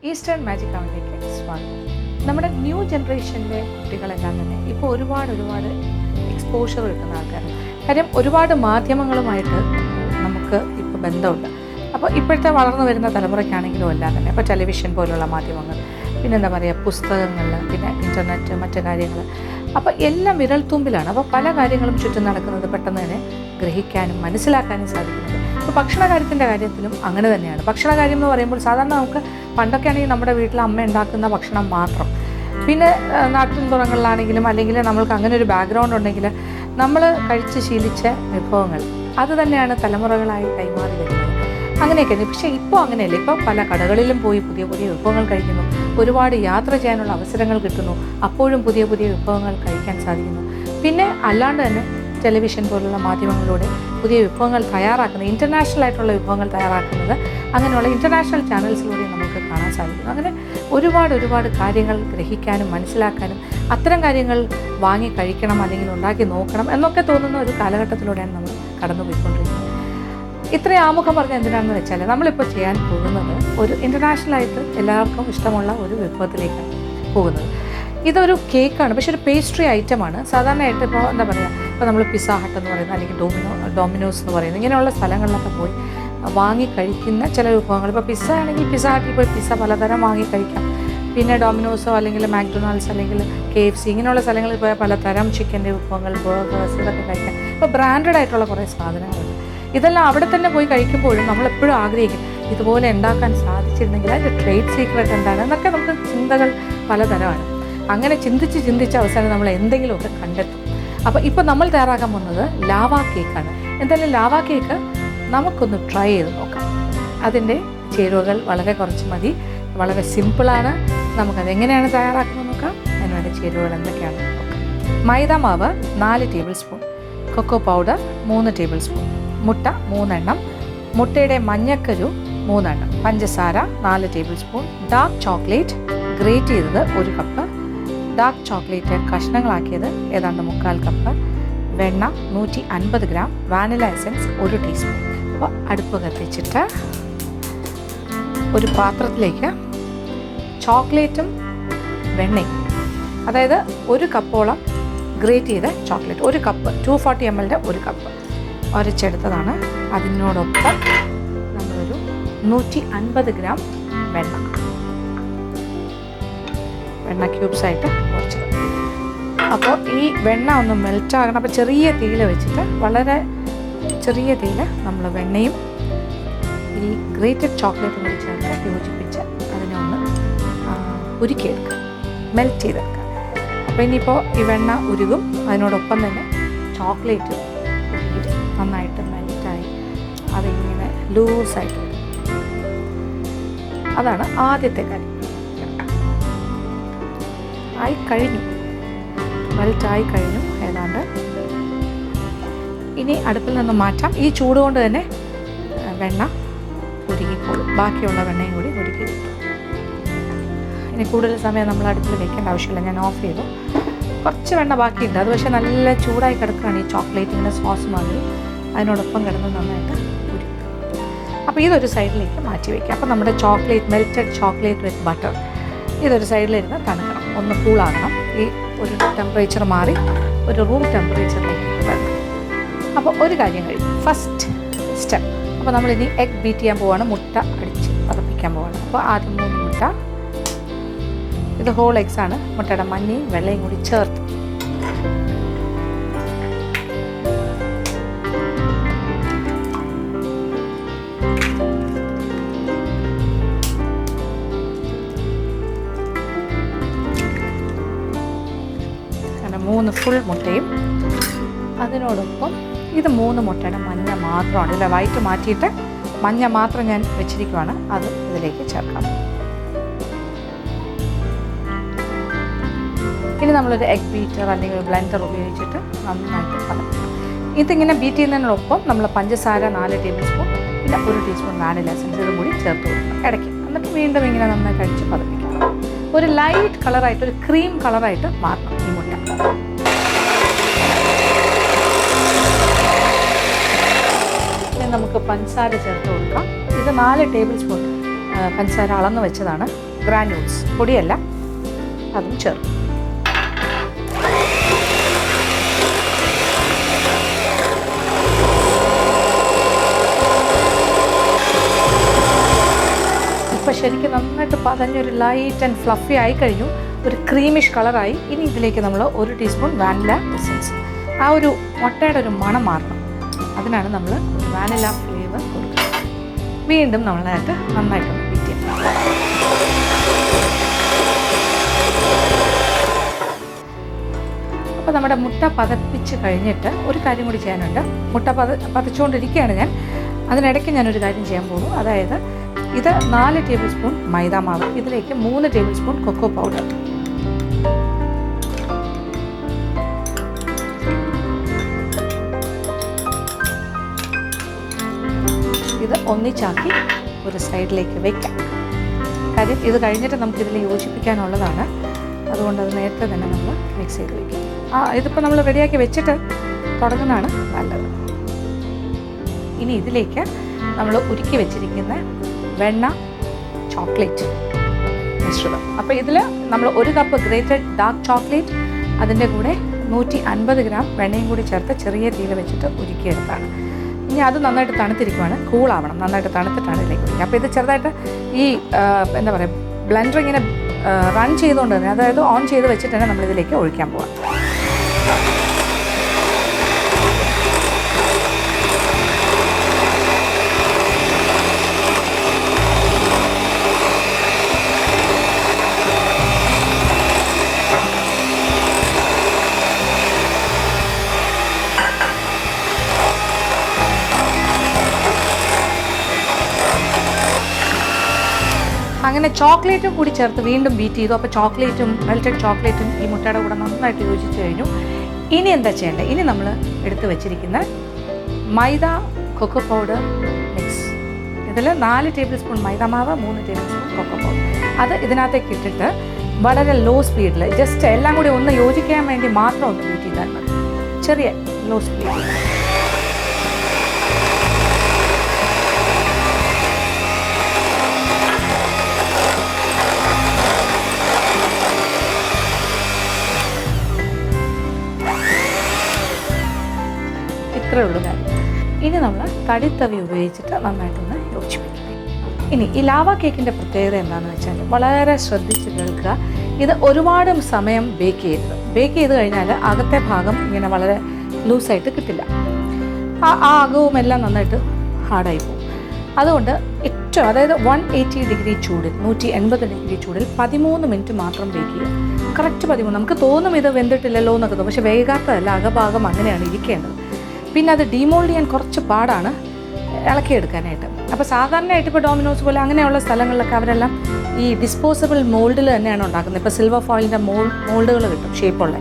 Eastern magic അവനിലേക്ക് സ്വാഗതം. നമ്മുടെ ന്യൂ ജനറേഷനിലെ കുട്ടികളെല്ലാം തന്നെ ഇപ്പോൾ ഒരുപാട് എക്സ്പോഷർ കിട്ടുന്ന ആൾക്കാരാണ്. കാര്യം ഒരുപാട് മാധ്യമങ്ങളുമായിട്ട് നമുക്ക് ഇപ്പോൾ ബന്ധമുണ്ട്. അപ്പോൾ ഇപ്പോഴത്തെ വളർന്നു വരുന്ന തലമുറയ്ക്കാണെങ്കിലും എല്ലാം തന്നെ ഇപ്പോൾ ടെലിവിഷൻ പോലുള്ള മാധ്യമങ്ങൾ, പിന്നെന്താ പറയുക, പുസ്തകങ്ങൾ, പിന്നെ ഇൻ്റർനെറ്റ്, മറ്റു കാര്യങ്ങൾ, അപ്പോൾ എല്ലാം വിരൽത്തുമ്പിലാണ്. അപ്പോൾ പല കാര്യങ്ങളും ചുറ്റും നടക്കുന്നത് പെട്ടെന്ന് തന്നെ ഗ്രഹിക്കാനും മനസ്സിലാക്കാനും സാധിക്കുന്നുണ്ട്. ഇപ്പോൾ ഭക്ഷണ കാര്യത്തിലും അങ്ങനെ തന്നെയാണ്. ഭക്ഷണ കാര്യം എന്ന് പറയുമ്പോൾ സാധാരണ നമുക്ക് പണ്ടൊക്കെ ആണെങ്കിൽ നമ്മുടെ വീട്ടിൽ അമ്മ ഉണ്ടാക്കുന്ന ഭക്ഷണം മാത്രം, പിന്നെ നാട്ടിൻപുറങ്ങളിലാണെങ്കിലും അല്ലെങ്കിൽ നമ്മൾക്ക് അങ്ങനെ ഒരു ബാക്ക്ഗ്രൗണ്ട് ഉണ്ടെങ്കിൽ നമ്മൾ കഴിച്ച് ശീലിച്ച വിഭവങ്ങൾ അത് തന്നെയാണ് തലമുറകളായി കൈമാറി വരുന്നത്. അങ്ങനെയൊക്കെ. പക്ഷേ ഇപ്പോൾ അങ്ങനെയല്ല. ഇപ്പോൾ പല കടകളിലും പോയി പുതിയ വിഭവങ്ങൾ കഴിക്കുന്നു, ഒരുപാട് യാത്ര ചെയ്യാനുള്ള അവസരങ്ങൾ കിട്ടുന്നു, അപ്പോഴും പുതിയ വിഭവങ്ങൾ കഴിക്കാൻ സാധിക്കുന്നു. പിന്നെ അല്ലാണ്ട് തന്നെ ടെലിവിഷൻ പോലുള്ള മാധ്യമങ്ങളിലൂടെ പുതിയ വിഭവങ്ങൾ തയ്യാറാക്കുന്നത്, ഇൻ്റർനാഷണൽ ആയിട്ടുള്ള വിഭവങ്ങൾ തയ്യാറാക്കുന്നത് അങ്ങനെയുള്ള ഇൻ്റർനാഷണൽ ചാനൽസിലൂടെ നമുക്ക് കാണാൻ സാധിക്കുന്നു. അങ്ങനെ ഒരുപാട് കാര്യങ്ങൾ ഗ്രഹിക്കാനും മനസ്സിലാക്കാനും അത്തരം കാര്യങ്ങൾ വാങ്ങി കഴിക്കണം അല്ലെങ്കിൽ ഉണ്ടാക്കി നോക്കണം എന്നൊക്കെ തോന്നുന്ന ഒരു കാലഘട്ടത്തിലൂടെയാണ് നമ്മൾ കടന്നുപോയിക്കൊണ്ടിരിക്കുന്നത്. ഇത്രയും ആമുഖം പറഞ്ഞ എന്തിനാണെന്ന് വെച്ചാൽ നമ്മളിപ്പോൾ ചെയ്യാൻ പോകുന്നത് ഒരു ഇൻ്റർനാഷണലായിട്ട് എല്ലാവർക്കും ഇഷ്ടമുള്ള ഒരു വിഭവത്തിലേക്കാണ് പോകുന്നത്. ഇതൊരു കേക്കാണ്, പക്ഷേ ഒരു പേസ്ട്രി ഐറ്റമാണ്. സാധാരണയായിട്ട് ഇപ്പോൾ എന്താ പറയുക, ഇപ്പോൾ നമ്മൾ പിസ്സ ഹട്ട് എന്ന് പറയുന്നത് അല്ലെങ്കിൽ ഡോമിനോസ് എന്ന് പറയുന്നത് ഇങ്ങനെയുള്ള സ്ഥലങ്ങളിലൊക്കെ പോയി വാങ്ങി കഴിക്കുന്ന ചില വിഭവങ്ങൾ. ഇപ്പോൾ പിസ്സ ആണെങ്കിൽ പിസ്സ ഹട്ടിൽ പോയി പിസ്സ പലതരം വാങ്ങി കഴിക്കാം. പിന്നെ ഡോമിനോസോ അല്ലെങ്കിൽ മാക്ഡൊണാൾഡ്സ് അല്ലെങ്കിൽ KFC ഇങ്ങനെയുള്ള സ്ഥലങ്ങളിൽ പോയാൽ പലതരം ചിക്കൻ്റെ വിഭവങ്ങൾ, ബർഗേഴ്സ് ഇതൊക്കെ കഴിക്കാം. ഇപ്പോൾ ബ്രാൻഡഡ് ആയിട്ടുള്ള കുറേ സാധനങ്ങളുണ്ട്. ഇതെല്ലാം അവിടെ തന്നെ പോയി കഴിക്കുമ്പോഴും നമ്മളെപ്പോഴും ആഗ്രഹിക്കും ഇതുപോലെ ഉണ്ടാക്കാൻ സാധിച്ചിരുന്നെങ്കിൽ അതിൻ്റെ ട്രേഡ് സീക്രട്ട് എന്താണ് എന്നൊക്കെ നമുക്ക് ചിന്തകൾ പലതരമാണ്. അങ്ങനെ ചിന്തിച്ച് അവസാനം നമ്മൾ എന്തെങ്കിലുമൊക്കെ കണ്ടെത്തും. അപ്പോൾ ഇപ്പോൾ നമ്മൾ തയ്യാറാക്കാൻ പോകുന്നത് ലാവ കേക്കാണ്. എന്തായാലും ലാവ കേക്ക് നമുക്കൊന്ന് ട്രൈ ചെയ്ത് നോക്കാം. അതിൻ്റെ ചേരുവകൾ വളരെ കുറച്ച് മതി, വളരെ സിമ്പിളാണ്. നമുക്കതെങ്ങനെയാണ് തയ്യാറാക്കുന്നത് നോക്കാം. അതിനുവേണ്ട ചേരുവകൾ എന്തൊക്കെയാണ് നോക്കാം. മൈദ മാവ് 4 tablespoon, cocoa powder 3 tablespoon, മുട്ട 3 എണ്ണം, മുട്ടയുടെ മഞ്ഞക്കരു 3 എണ്ണം, പഞ്ചസാര 4 tablespoon, dark chocolate grate ചെയ്തത് 1 കപ്പ്, ഡാർക്ക് ചോക്ലേറ്റ് കഷ്ണങ്ങളാക്കിയത് ഏതാണ്ട് 1/4 കപ്പ്, വെണ്ണ 150 ഗ്രാം, വാനില എസൻസ് 1 ടീസ്പൂൺ. അപ്പോൾ അടുപ്പ് കത്തിച്ചിട്ട് ഒരു പാത്രത്തിലേക്ക് ചോക്ലേറ്റും വെണ്ണയും, അതായത് 1 കപ്പോളം ഗ്രേറ്റ് ചെയ്ത ചോക്ലേറ്റ്, 1 കപ്പ് 240 ml 1 കപ്പ് ഉരച്ചെടുത്തതാണ്. അതിനോടൊപ്പം നമ്മളൊരു 150 ഗ്രാം വെണ്ണ ക്യൂബ്സായിട്ട് കുറച്ചത്. അപ്പോൾ ഈ വെണ്ണ ഒന്ന് മെൽറ്റാകണം. അപ്പോൾ ചെറിയ തീയിൽ വെച്ചിട്ട്, വളരെ ചെറിയ തീയിൽ നമ്മൾ വെണ്ണയും ഈ ഗ്രേറ്റഡ് ചോക്ലേറ്റും കൂടി ചേർത്ത് യോജിപ്പിച്ച് അതിനെ ഒന്ന് ഉരുക്കിയെടുക്കുക, മെൽറ്റ് ചെയ്തെടുക്കുക. അപ്പോൾ ഇനിയിപ്പോൾ ഈ വെണ്ണ ഉരുകും, അതിനോടൊപ്പം തന്നെ ചോക്ലേറ്റ് നന്നായിട്ട് മെൽറ്റായി അതിങ്ങനെ ലൂസായിട്ട് വരും. അതാണ് ആദ്യത്തെ കാര്യം. മെൽറ്റായി കഴിഞ്ഞു ഏതാണ്ട്. ഇനി അടുപ്പിൽ നിന്ന് മാറ്റാം. ഈ ചൂട് കൊണ്ട് തന്നെ വെണ്ണ ഉരുകിക്കോളും. ബാക്കിയുള്ള വെണ്ണയും കൂടി ഉരുക്കി കിട്ടും. ഇനി കൂടുതൽ സമയം നമ്മൾ അടുപ്പിൽ വെക്കേണ്ട ആവശ്യമില്ല. ഞാൻ ഓഫ് ചെയ്തു. കുറച്ച് വെണ്ണ ബാക്കിയുണ്ട്. അത് പക്ഷേ നല്ല ചൂടായി കിടക്കുകയാണ്. ഈ ചോക്ലേറ്റിൻ്റെ സോസ് മാതിരി അതിനോടൊപ്പം കിടന്ന് നന്നായിട്ട് ഉരുക്കും. അപ്പോൾ ഇതൊരു സൈഡിലേക്ക് മാറ്റി വയ്ക്കുക. അപ്പോൾ നമ്മുടെ മെൽറ്റഡ് ചോക്ലേറ്റ് വിത്ത് ബട്ടർ ഇതൊരു സൈഡിലിരുന്ന് തണുക്കണം, ഒന്ന് കൂളാകണം. ഈ ഒരു ടെമ്പറേച്ചർ മാറി ഒരു റൂം ടെമ്പറേച്ചറിലേക്ക് വരണം. അപ്പോൾ ഒരു കാര്യം കഴിയും, ഫസ്റ്റ് സ്റ്റെപ്പ്. അപ്പോൾ നമ്മളിനി എഗ് ബീറ്റ് ചെയ്യാൻ പോവാണ്, മുട്ട അടിച്ച് പതപ്പിക്കാൻ പോവാണ്. അപ്പോൾ ആദ്യം 3 മുട്ട, ഇത് ഹോൾ എഗ്സ് ആണ്, മുട്ടയുടെ മഞ്ഞയും വെള്ളയും കൂടി ചേർത്ത് അങ്ങനെ 3 ഫുൾ മുട്ടയും, അതിനോടൊപ്പം ഇത് 3 മുട്ടയുടെ മഞ്ഞ മാത്രമാണ്, ഇതിലെ വൈറ്റ് മാറ്റിയിട്ട് മഞ്ഞ മാത്രം ഞാൻ വെച്ചിരിക്കുവാണ്, അത് ഇതിലേക്ക് ചേർക്കാം. ഇനി നമ്മളൊരു എഗ് ബീറ്റർ അല്ലെങ്കിൽ ബ്ലെൻഡർ ഉപയോഗിച്ചിട്ട് നന്നായിട്ട് പതപ്പിക്കണം. ഇതിങ്ങനെ ബീറ്റ് ചെയ്യുന്നതിനോടൊപ്പം നമ്മൾ പഞ്ചസാര 4 ടേബിൾ സ്പൂൺ, പിന്നെ 1 ടീസ്പൂൺ വാനില എസൻസ് ഇതും കൂടി ചേർത്ത് കൊടുക്കണം ഇടയ്ക്ക്. എന്നിട്ട് വീണ്ടും ഇങ്ങനെ നന്നായിട്ട് അടിച്ച് പതപ്പിക്കണം. ഒരു ലൈറ്റ് കളറായിട്ട്, ഒരു ക്രീം കളറായിട്ട് മാറണം ഈ മുട്ട. ഇനി നമുക്ക് പഞ്ചസാര ചേർത്ത് കൊടുക്കാം. ഇത് 4 ടേബിൾ സ്പൂൺ പഞ്ചസാര അളന്ന് വെച്ചതാണ്, ഗ്രാന്യൂൾസ് പൊടിയല്ല, അതും ചേർക്കും. ഇപ്പോൾ ശരിക്കും നന്നായിട്ട് പതഞ്ഞൊരു ലൈറ്റ് ആൻഡ് ഫ്ലഫി ആയി കഴിഞ്ഞു, ഒരു ക്രീമിഷ് കളറായി. ഇനി ഇതിലേക്ക് നമ്മൾ 1 ടീസ്പൂൺ വാനില എസൻസ്, ആ ഒരു മുട്ടയുടെ ഒരു മണം മാറണം, അതിനാണ് നമ്മൾ വാനില ഫ്ലേവർ കൊടുക്കുന്നത്. വീണ്ടും നമ്മളായിട്ട് നന്നായിട്ടൊന്ന് ബീറ്റ് ചെയ്യാം. അപ്പോൾ നമ്മുടെ മുട്ട പതപ്പിച്ച് കഴിഞ്ഞിട്ട് ഒരു കാര്യം കൂടി ചെയ്യാനുണ്ട്. മുട്ട പതച്ചുകൊണ്ടിരിക്കുകയാണ് ഞാൻ. അതിനിടയ്ക്ക് ഞാനൊരു കാര്യം ചെയ്യാൻ പോകുന്നു. അതായത് ഇത് 4 ടേബിൾ സ്പൂൺ മൈദാമാവ്, ഇതിലേക്ക് 3 ടേബിൾ സ്പൂൺ കൊക്കോ പൗഡർ, ഇത് ഒന്നിച്ചാക്കി ഒരു സൈഡിലേക്ക് വയ്ക്കാം. കാര്യം ഇത് കഴിഞ്ഞിട്ട് നമുക്കിതിൽ യോജിപ്പിക്കാനുള്ളതാണ്, അതുകൊണ്ട് അത് നേരത്തെ തന്നെ നമ്മൾ മിക്സ് ചെയ്ത് വയ്ക്കും. ഇതിപ്പോൾ നമ്മൾ റെഡിയാക്കി വെച്ചിട്ട് തുടങ്ങുന്നതാണ് നല്ലത്. ഇനി ഇതിലേക്ക് നമ്മൾ ഉരുക്കി വെച്ചിരിക്കുന്ന വെണ്ണ ചോക്ലേറ്റ് മിശ്രിതം. അപ്പോൾ ഇതിൽ നമ്മൾ 1 കപ്പ് ഗ്രേറ്റഡ് ഡാർക്ക് ചോക്ലേറ്റ്, അതിൻ്റെ കൂടെ 150 ഗ്രാം വെണ്ണയും കൂടി ചേർത്ത് ചെറിയ തീയിൽ വെച്ചിട്ട് ഉരുക്കിയെടുത്താണ്. ഇനി അത് നന്നായിട്ട് തണുത്തിരിക്കുവാണ്, കൂളാവണം, നന്നായിട്ട് തണുത്തിട്ടാണ് ഇതിലേക്ക് ഒഴിക്കുക. അപ്പോൾ ഇത് ചെറുതായിട്ട് ഈ എന്താ പറയുക, ബ്ലെൻഡർ ഇങ്ങനെ റൺ ചെയ്തുകൊണ്ട് തന്നെ, അതായത് ഓൺ ചെയ്ത് വെച്ചിട്ട് തന്നെ നമ്മളിതിലേക്ക് ഒഴിക്കാൻ പോകാം. അങ്ങനെ ചോക്ലേറ്റും കൂടി ചേർത്ത് വീണ്ടും ബീറ്റ് ചെയ്തു. അപ്പോൾ ചോക്ലേറ്റും മെൽറ്റഡ് ചോക്ലേറ്റും ഈ മുട്ടയുടെ കൂടെ നന്നായിട്ട് യോജിച്ച് കഴിഞ്ഞു. ഇനി എന്താ ചെയ്യേണ്ടത്? ഇനി നമ്മൾ എടുത്ത് വെച്ചിരിക്കുന്ന മൈദ കൊക്കോ പൗഡർ മിക്സ്, ഇതിൽ 4 ടേബിൾ സ്പൂൺ മൈദാമാവ്, 3 ടേബിൾ സ്പൂൺ കൊക്കോ പൗഡർ, അത് ഇതിനകത്തേക്ക് ഇട്ടിട്ട് വളരെ ലോ സ്പീഡിൽ ജസ്റ്റ് എല്ലാം കൂടി ഒന്ന് യോജിക്കാൻ വേണ്ടി മാത്രം ഒന്ന് ബീറ്റ് ചെയ്താൽ മതി, ചെറിയ ലോ സ്പീഡിൽ. ഇത്രയേ ഉള്ളൂ കാര്യം. ഇനി നമ്മൾ തടിത്തവി ഉപയോഗിച്ചിട്ട് നന്നായിട്ടൊന്ന് യോജിപ്പിക്കും. ഇനി ഈ ലാവ കേക്കിൻ്റെ പ്രത്യേകത എന്താണെന്ന് വെച്ചാൽ വളരെ ശ്രദ്ധിച്ച് കേൾക്കുക. ഇത് ഒരുപാട് സമയം ബേക്ക് ചെയ്യരുത്. ബേക്ക് ചെയ്ത് കഴിഞ്ഞാൽ അകത്തെ ഭാഗം ഇങ്ങനെ വളരെ ലൂസായിട്ട് കിട്ടില്ല, ആ അകവും എല്ലാം നന്നായിട്ട് ഹാർഡായി പോകും. അതുകൊണ്ട് ഏറ്റവും, അതായത് 180 ഡിഗ്രി ചൂടിൽ, 180 ഡിഗ്രി ചൂടിൽ 13 മിനിറ്റ് മാത്രം ബേക്ക് ചെയ്യുക. കറക്റ്റ് 13. നമുക്ക് തോന്നും ഇത് വെന്തിട്ടില്ലല്ലോ എന്നൊക്കെ തോന്നും, പക്ഷേ വേഗാത്തതല്ല, അകഭാഗം അങ്ങനെയാണ് ഇരിക്കേണ്ടത്. പിന്നെ അത് ഡീമോൾഡ് ചെയ്യാൻ കുറച്ച് പാടാണ്, ഇളക്കിയെടുക്കാനായിട്ട്. അപ്പോൾ സാധാരണയായിട്ട് ഇപ്പോൾ ഡോമിനോസ് പോലെ അങ്ങനെയുള്ള സ്ഥലങ്ങളിലൊക്കെ അവരെല്ലാം ഈ ഡിസ്പോസിബിൾ മോൾഡിൽ തന്നെയാണ് ഉണ്ടാക്കുന്നത്. ഇപ്പോൾ സിൽവർ ഫോയിലിൻ്റെ മോൾഡുകൾ കിട്ടും ഷേപ്പുള്ള,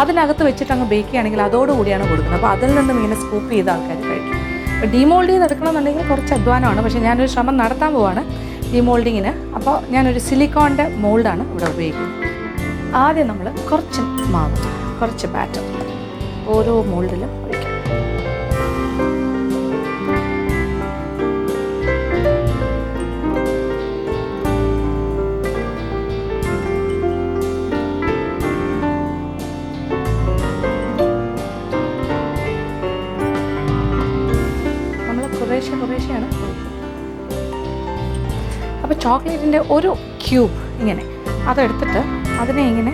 അതിനകത്ത് വെച്ചിട്ട് അങ്ങ് ബേക്ക് ചെയ്യുകയാണെങ്കിൽ അതോടുകൂടിയാണ് കൊടുക്കുന്നത്. അപ്പോൾ അതിൽ നിന്നും ഇങ്ങനെ സ്കൂപ്പ് ചെയ്ത ആൾക്കാർ കഴിക്കും. അപ്പോൾ ഡീമോൾഡ് ചെയ്ത് എടുക്കണമെന്നുണ്ടെങ്കിൽ കുറച്ച് അധ്വാനമാണ്, പക്ഷേ ഞാനൊരു ശ്രമം നടത്താൻ പോവാണ് ഡീമോൾഡിങ്ങിന്. അപ്പോൾ ഞാനൊരു സിലിക്കോണിൻ്റെ മോൾഡാണ് ഇവിടെ ഉപയോഗിക്കുന്നത്. ആദ്യം നമ്മൾ കുറച്ച് മാവ്, കുറച്ച് ബാറ്റർ ഓരോ മോൾഡിലും ഒഴിക്കും. കുറേശ്ശെയാണ്. അപ്പോൾ ചോക്ലേറ്റിൻ്റെ ഒരു ക്യൂബ് ഇങ്ങനെ അതെടുത്തിട്ട് അതിനെ ഇങ്ങനെ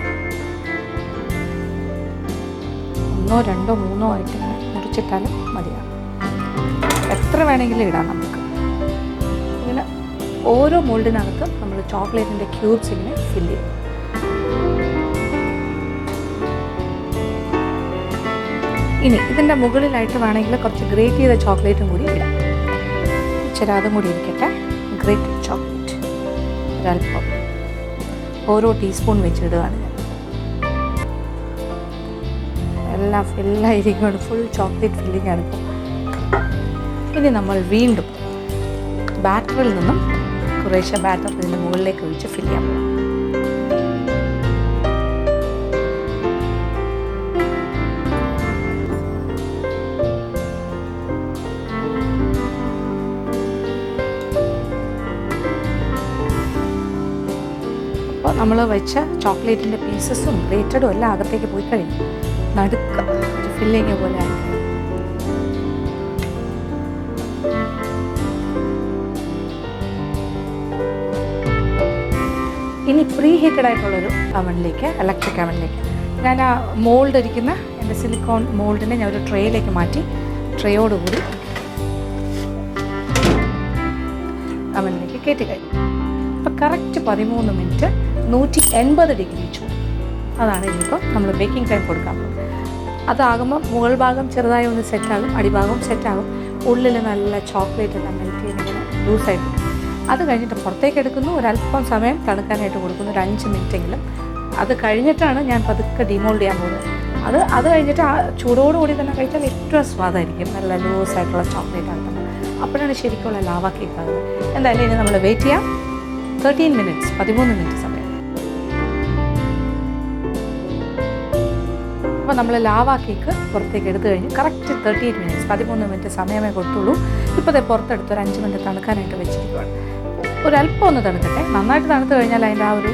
1, 2, 3 ആയിട്ട് ഇങ്ങനെ മുറിച്ചിട്ടാലും മതിയാണ്. എത്ര വേണമെങ്കിലും ഇടാം നമുക്ക്. ഇങ്ങനെ ഓരോ മോൾഡിനകത്തും നമ്മൾ ചോക്ലേറ്റിൻ്റെ ക്യൂബ്സ് ഇങ്ങനെ ഫില്ല് ചെയ്യും. ഇനി ഇതിൻ്റെ മുകളിലായിട്ട് വേണമെങ്കിൽ കുറച്ച് ഗ്രേറ്റ് ചെയ്ത ചോക്ലേറ്റും കൂടി ഇടാം. ഇച്ചിരി അതും കൂടി ഇരിക്കട്ടെ. ഗ്രേറ്റഡ് ചോക്ലേറ്റ് ഒരല്പം, ഓരോ ടീസ്പൂൺ വെച്ചിടുകയാണ് ഞാൻ. എല്ലാം ഫില്ലായിരിക്കുകയാണ്, ഫുൾ ചോക്ലേറ്റ് ഫില്ലിംഗ് ആണ് ഇപ്പോൾ. ഇനി നമ്മൾ വീണ്ടും ബാറ്ററിൽ നിന്നും കുറേശ്ശെ ബാറ്റർ ഇതിൻ്റെ മുകളിലേക്ക് ഒഴിച്ച് ഫില്ല് ചെയ്യാൻ പോകും. നമ്മൾ വെച്ച ചോക്ലേറ്റിൻ്റെ പീസസും ഗ്രേറ്റഡും എല്ലാം അകത്തേക്ക് പോയി കഴിഞ്ഞു. നടുക്ക് ഒരു ഫില്ലിങ് പോലെ ആയി. ഇനി പ്രീ ഹീറ്റഡ് ആയിട്ടുള്ളൊരു അവനിലേക്ക്, ഇലക്ട്രിക് അവനിലേക്ക് ഞാൻ ആ മോൾഡ് ഇരിക്കുന്ന എൻ്റെ സിലിക്കോൺ മോൾഡിനെ ഞാൻ ഒരു ട്രേയിലേക്ക് മാറ്റി ട്രേയോടുകൂടി അവനിലേക്ക് കയറ്റി കഴിഞ്ഞു. അപ്പോൾ കറക്റ്റ് 13 മിനിറ്റ് 180 ഡിഗ്രി ചൂട്. അതാണ് ഇനിയിപ്പോൾ നമ്മൾ ബേക്കിംഗ് ടൈം കൊടുക്കാൻ പോകുന്നത്. അതാകുമ്പോൾ മുകൾ ഭാഗം ചെറുതായി ഒന്ന് സെറ്റാകും, അടിഭാഗവും സെറ്റാകും, ഉള്ളിൽ നല്ല ചോക്ലേറ്റ് എല്ലാം മെൽറ്റ് ചെയ്തിങ്ങനെ ലൂസായിട്ട്. അത് കഴിഞ്ഞിട്ട് പുറത്തേക്ക് എടുക്കുന്നു, ഒരല്പം സമയം തണുക്കാനായിട്ട് കൊടുക്കുന്നു, ഒരു 5 മിനിറ്റെങ്കിലും. അത് കഴിഞ്ഞിട്ടാണ് ഞാൻ പതുക്കെ ഡിമോൾഡ് ചെയ്യാൻ പോകുന്നത്. അത് കഴിഞ്ഞിട്ട് ആ ചൂടോടുകൂടി തന്നെ കഴിച്ചാൽ ഏറ്റവും സ്വാദായിരിക്കും. നല്ല ലൂസായിട്ടുള്ള ചോക്ലേറ്റ് ആകുന്നത്. അപ്പോഴാണ് ശരിക്കുള്ള ലാവ കേക്ക് ആകുന്നത്. എന്തായാലും ഇനി നമ്മൾ വെയിറ്റ് ചെയ്യാം. 13 മിനിറ്റ്സ് 13 മിനിറ്റ് സമയം. അപ്പോൾ നമ്മൾ ലാവ കേക്ക് പുറത്തേക്ക് എടുത്തു കഴിഞ്ഞു. കറക്റ്റ് 13 മിനിറ്റ്സ് 13 മിനിറ്റ് സമയമേ കൊടുത്തുള്ളൂ. ഇപ്പോൾ അത് പുറത്തെടുത്ത് ഒരു 5 മിനിറ്റ് തണുക്കാനായിട്ട് വെച്ചിരിക്കുകയാണ്. ഒരല്പം ഒന്ന് തണുക്കട്ടെ. നന്നായിട്ട് തണുത്ത് കഴിഞ്ഞാൽ അതിൻ്റെ ആ ഒരു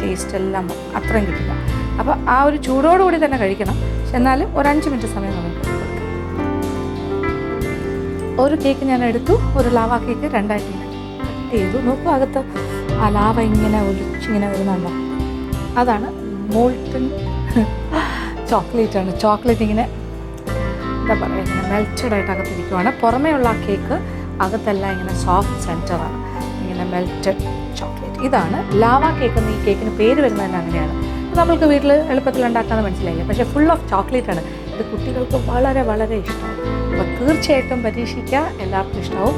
ടേസ്റ്റ് എല്ലാം അത്രയും കിട്ടില്ല. അപ്പോൾ ആ ഒരു ചൂടോടുകൂടി തന്നെ കഴിക്കണം. പക്ഷെ എന്നാലും ഒരു 5 മിനിറ്റ് സമയം നമുക്ക് കൊടുക്കാം. ഒരു കേക്ക് ഞാൻ എടുത്തു, ഒരു ലാവ കേക്ക് 2 ആയിട്ട് കട്ട് ചെയ്തു. നോക്കൂ, അകത്ത് ആ ലാവ ഇങ്ങനെ ഒലിച്ചിങ്ങനെ വരുന്നുണ്ടോ? അതാണ് മോൾട്ടൺ ചോക്ലേറ്റാണ്. ചോക്ലേറ്റ് ഇങ്ങനെ എന്താ പറയുക, ഇങ്ങനെ മെൽറ്റഡായിട്ട് അകത്തിരിക്കുവാണ്. പുറമേ ഉള്ള ആ കേക്ക് അകത്തെല്ലാം ഇങ്ങനെ സോഫ്റ്റ് സെൻറ്ററാണ്, ഇങ്ങനെ മെൽറ്റഡ് ചോക്ലേറ്റ്. ഇതാണ് ലാവ കേക്ക് എന്ന് ഈ കേക്കിന് പേര് വരുന്നത് തന്നെ അങ്ങനെയാണ്. നമ്മൾക്ക് വീട്ടിൽ എളുപ്പത്തിൽ ഉണ്ടാക്കാമെന്ന് മനസ്സിലായില്ല. പക്ഷേ ഫുൾ ഓഫ് ചോക്ലേറ്റാണ്. ഇത് കുട്ടികൾക്ക് വളരെ വളരെ ഇഷ്ടമാണ്. അപ്പോൾ തീർച്ചയായിട്ടും പരീക്ഷിക്കുക, എല്ലാവർക്കും ഇഷ്ടമാവും.